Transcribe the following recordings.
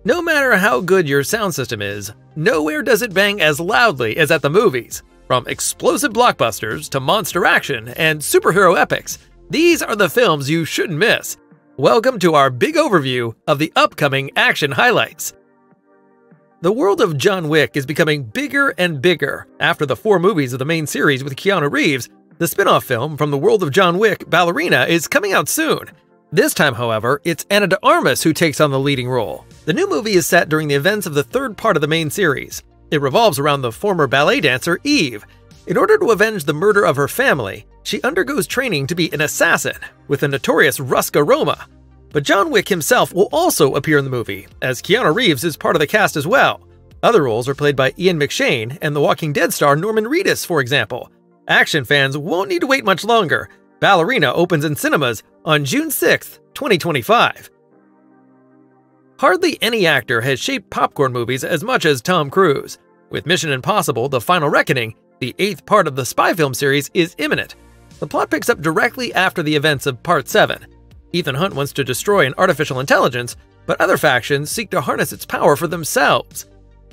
No matter how good your sound system is, nowhere does it bang as loudly as at the movies. From explosive blockbusters to monster action and superhero epics, these are the films you shouldn't miss. Welcome to our big overview of the upcoming action highlights. The world of John Wick is becoming bigger and bigger. After the 4 movies of the main series with Keanu Reeves, the spin-off film from the world of John Wick, Ballerina, is coming out soon. This time, however, it's Ana de Armas who takes on the leading role. The new movie is set during the events of the 3rd part of the main series. It revolves around the former ballet dancer, Eve. In order to avenge the murder of her family, she undergoes training to be an assassin with the notorious Ruska Roma. But John Wick himself will also appear in the movie, as Keanu Reeves is part of the cast as well. Other roles are played by Ian McShane and The Walking Dead star Norman Reedus, for example. Action fans won't need to wait much longer. Ballerina opens in cinemas on June 6, 2025. Hardly any actor has shaped popcorn movies as much as Tom Cruise. With Mission Impossible: The Final Reckoning, the 8th part of the spy film series is imminent. The plot picks up directly after the events of Part 7. Ethan Hunt wants to destroy an artificial intelligence, but other factions seek to harness its power for themselves.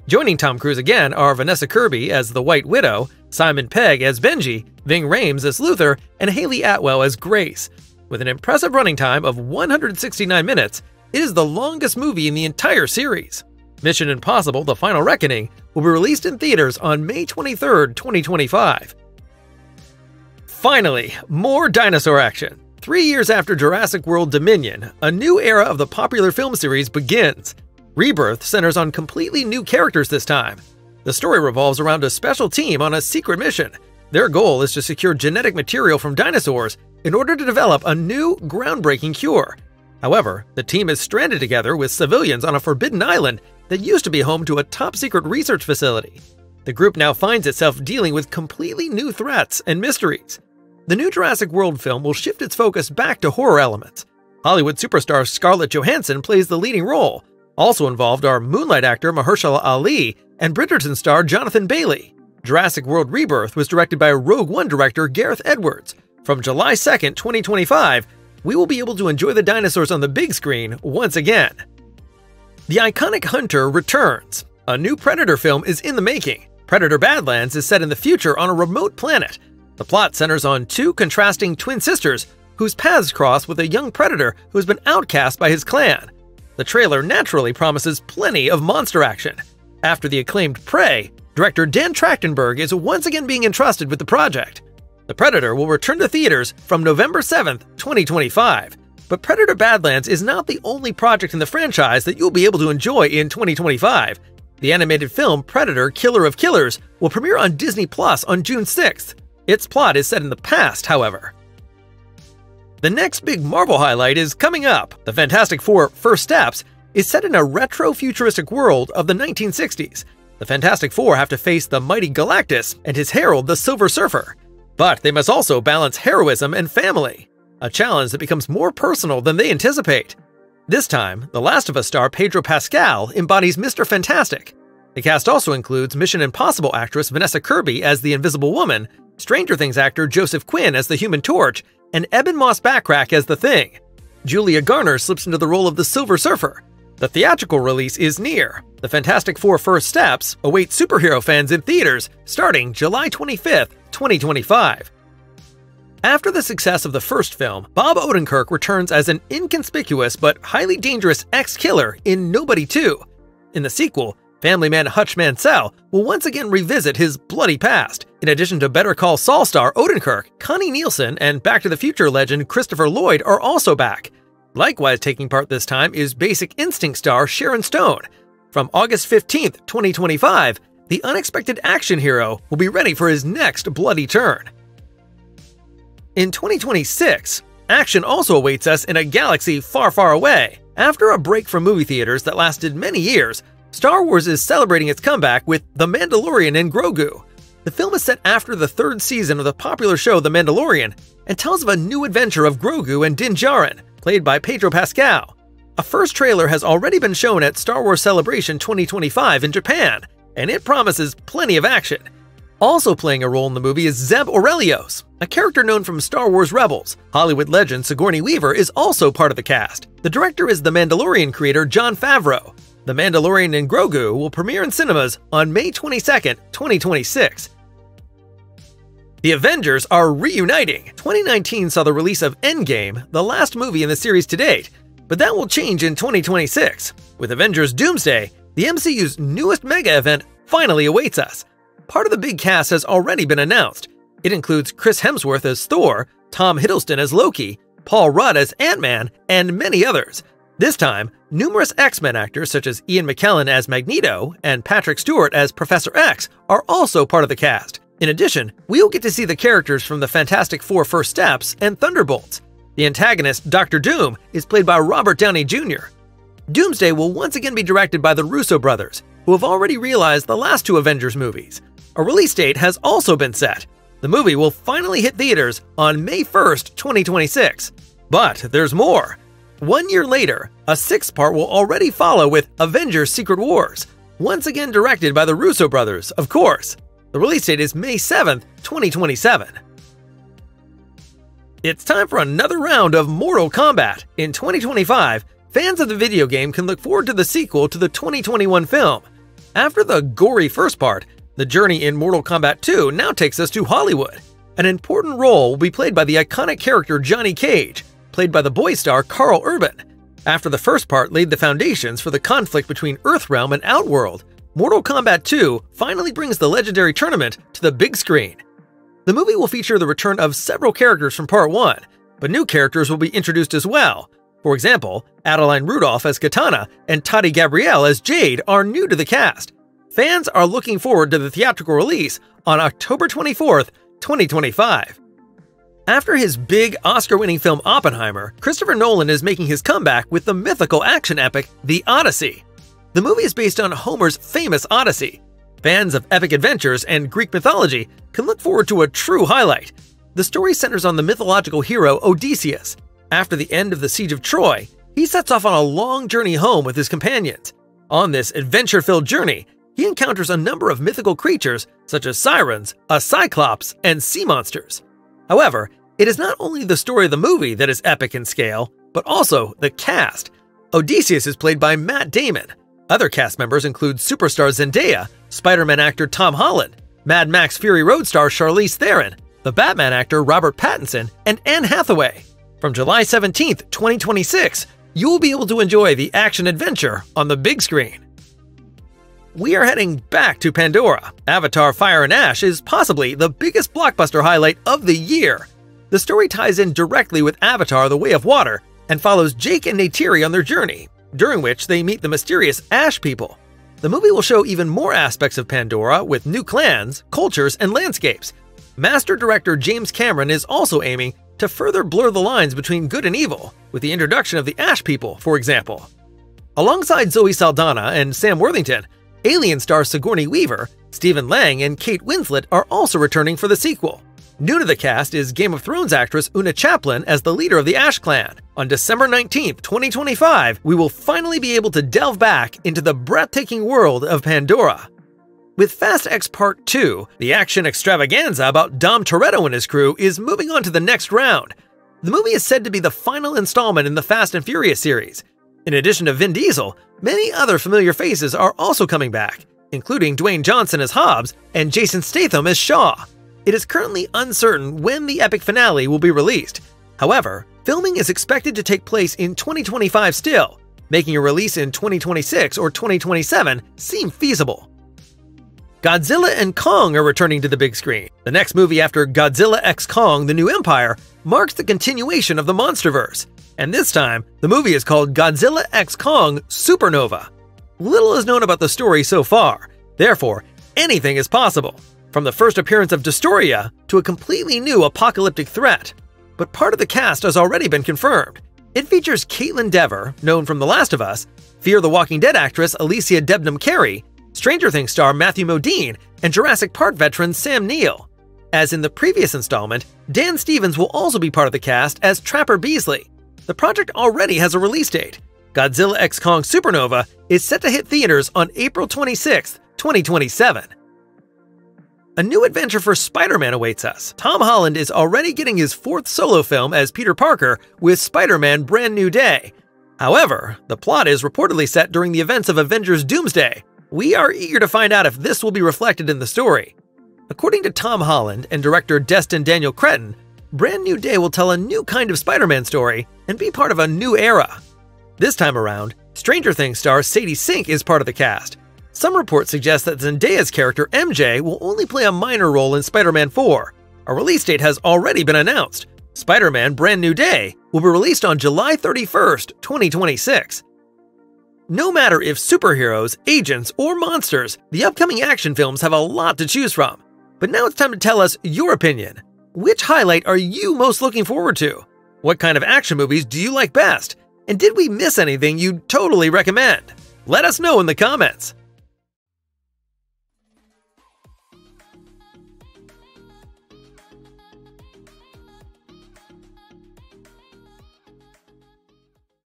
Joining Tom Cruise again are Vanessa Kirby as the White Widow, Simon Pegg as Benji, Ving Rhames as Luther, and Haley Atwell as Grace. With an impressive running time of 169 minutes, it is the longest movie in the entire series. Mission Impossible: The Final Reckoning will be released in theaters on May 23, 2025. Finally, more dinosaur action. 3 years after Jurassic World Dominion, a new era of the popular film series begins. Rebirth centers on completely new characters this time. The story revolves around a special team on a secret mission. Their goal is to secure genetic material from dinosaurs in order to develop a new, groundbreaking cure. However, the team is stranded together with civilians on a forbidden island that used to be home to a top-secret research facility. The group now finds itself dealing with completely new threats and mysteries. The new Jurassic World film will shift its focus back to horror elements. Hollywood superstar Scarlett Johansson plays the leading role. Also involved are Moonlight actor Mahershala Ali and Bridgerton star Jonathan Bailey. Jurassic World Rebirth was directed by Rogue One director Gareth Edwards. From July 2, 2025, we will be able to enjoy the dinosaurs on the big screen once again. The iconic hunter returns. A new Predator film is in the making. Predator Badlands is set in the future on a remote planet. The plot centers on 2 contrasting twin sisters whose paths cross with a young predator who has been outcast by his clan. The trailer naturally promises plenty of monster action. After the acclaimed Prey, director Dan Trachtenberg is once again being entrusted with the project. The Predator will return to theaters from November 7, 2025. But Predator Badlands is not the only project in the franchise that you'll be able to enjoy in 2025. The animated film Predator: Killer of Killers will premiere on Disney Plus on June 6th. Its plot is set in the past, however. The next big Marvel highlight is coming up. The Fantastic Four: First Steps is set in a retro-futuristic world of the 1960s. The Fantastic Four have to face the mighty Galactus and his herald, the Silver Surfer. But they must also balance heroism and family, a challenge that becomes more personal than they anticipate. This time, The Last of Us star Pedro Pascal embodies Mr. Fantastic. The cast also includes Mission Impossible actress Vanessa Kirby as the Invisible Woman, Stranger Things actor Joseph Quinn as the Human Torch, and Eben Moss-Backrack as the Thing. Julia Garner slips into the role of the Silver Surfer. The theatrical release is near. The Fantastic Four: First Steps awaits superhero fans in theaters starting July 25, 2025. After the success of the first film, Bob Odenkirk returns as an inconspicuous but highly dangerous ex-killer in Nobody 2. In the sequel, family man Hutch Mansell will once again revisit his bloody past. In addition to Better Call Saul star Odenkirk, Connie Nielsen and Back to the Future legend Christopher Lloyd are also back. Likewise taking part this time is Basic Instinct star Sharon Stone. From August 15, 2025, the unexpected action hero will be ready for his next bloody turn. In 2026, action also awaits us in a galaxy far, far away. After a break from movie theaters that lasted many years, Star Wars is celebrating its comeback with The Mandalorian and Grogu. The film is set after the 3rd season of the popular show The Mandalorian and tells of a new adventure of Grogu and Din Djarin, played by Pedro Pascal. A first trailer has already been shown at Star Wars Celebration 2025 in Japan, and it promises plenty of action. Also playing a role in the movie is Zeb Orrelios, a character known from Star Wars Rebels. Hollywood legend Sigourney Weaver is also part of the cast. The director is The Mandalorian creator Jon Favreau. The Mandalorian Grogu will premiere in cinemas on May 22, 2026. The Avengers are reuniting. 2019 saw the release of Endgame, the last movie in the series to date, but that will change in 2026. With Avengers Doomsday, the MCU's newest mega event finally awaits us. Part of the big cast has already been announced. It includes Chris Hemsworth as Thor, Tom Hiddleston as Loki, Paul Rudd as Ant-Man, and many others. This time, numerous X-Men actors such as Ian McKellen as Magneto and Patrick Stewart as Professor X are also part of the cast. In addition, we'll get to see the characters from the Fantastic Four First Steps and Thunderbolts. The antagonist, Dr. Doom, is played by Robert Downey Jr. Doomsday will once again be directed by the Russo brothers, who have already realized the last two Avengers movies. A release date has also been set. The movie will finally hit theaters on May 1st, 2026. But there's more. 1 year later, a sixth part will already follow with Avengers Secret Wars, once again directed by the Russo brothers, of course. The release date is May 7th, 2027. It's time for another round of Mortal Kombat. In 2025, fans of the video game can look forward to the sequel to the 2021 film. After the gory first part, the journey in Mortal Kombat 2 now takes us to Hollywood. An important role will be played by the iconic character Johnny Cage, played by the boy star Karl Urban. After the first part laid the foundations for the conflict between Earthrealm and Outworld, Mortal Kombat 2 finally brings the legendary tournament to the big screen. The movie will feature the return of several characters from Part 1, but new characters will be introduced as well. For example, Adeline Rudolph as Katana and Tati Gabrielle as Jade are new to the cast. Fans are looking forward to the theatrical release on October 24th, 2025. After his big Oscar-winning film Oppenheimer, Christopher Nolan is making his comeback with the mythical action epic The Odyssey. The movie is based on Homer's famous Odyssey. Fans of epic adventures and Greek mythology can look forward to a true highlight. The story centers on the mythological hero Odysseus. After the end of the Siege of Troy, he sets off on a long journey home with his companions. On this adventure-filled journey, he encounters a number of mythical creatures such as sirens, a cyclops, and sea monsters. However, it is not only the story of the movie that is epic in scale, but also the cast. Odysseus is played by Matt Damon. Other cast members include superstar Zendaya, Spider-Man actor Tom Holland, Mad Max Fury Road star Charlize Theron, the Batman actor Robert Pattinson, and Anne Hathaway. From July 17, 2026, you will be able to enjoy the action-adventure on the big screen. We are heading back to Pandora. Avatar: Fire and Ash is possibly the biggest blockbuster highlight of the year. The story ties in directly with Avatar: The Way of Water and follows Jake and Neytiri on their journey, during which they meet the mysterious Ash people. The movie will show even more aspects of Pandora with new clans, cultures, and landscapes. Master director James Cameron is also aiming to further blur the lines between good and evil, with the introduction of the Ash people, for example. Alongside Zoe Saldana and Sam Worthington, Alien star Sigourney Weaver, Stephen Lang, and Kate Winslet are also returning for the sequel. New to the cast is Game of Thrones actress Una Chaplin as the leader of the Ash Clan. On December 19, 2025, we will finally be able to delve back into the breathtaking world of Pandora. With Fast X Part 2, the action extravaganza about Dom Toretto and his crew is moving on to the next round. The movie is said to be the final installment in the Fast and Furious series. In addition to Vin Diesel, many other familiar faces are also coming back, including Dwayne Johnson as Hobbs and Jason Statham as Shaw. It is currently uncertain when the epic finale will be released. However, filming is expected to take place in 2025 still, making a release in 2026 or 2027 seem feasible. Godzilla and Kong are returning to the big screen. The next movie after Godzilla x Kong: The New Empire marks the continuation of the MonsterVerse. And this time, the movie is called Godzilla x Kong: Supernova. Little is known about the story so far, therefore, anything is possible, from the first appearance of Destoria to a completely new apocalyptic threat. But part of the cast has already been confirmed. It features Caitlin Dever, known from The Last of Us, Fear the Walking Dead actress Alicia Debnam-Carey, Stranger Things star Matthew Modine, and Jurassic Park veteran Sam Neill. As in the previous installment, Dan Stevens will also be part of the cast as Trapper Beasley. The project already has a release date. Godzilla x Kong Supernova is set to hit theaters on April 26, 2027. A new adventure for Spider-Man awaits us. Tom Holland is already getting his fourth solo film as Peter Parker with Spider-Man: Brand New Day. However, the plot is reportedly set during the events of Avengers Doomsday. We are eager to find out if this will be reflected in the story. According to Tom Holland and director Destin Daniel Cretton, Brand New Day will tell a new kind of Spider-Man story and be part of a new era. This time around, Stranger Things star Sadie Sink is part of the cast. Some reports suggest that Zendaya's character MJ will only play a minor role in Spider-Man 4. A release date has already been announced. Spider-Man Brand New Day will be released on July 31st, 2026. No matter if superheroes, agents, or monsters, the upcoming action films have a lot to choose from. But now it's time to tell us your opinion. Which highlight are you most looking forward to? What kind of action movies do you like best? And did we miss anything you'd totally recommend? Let us know in the comments.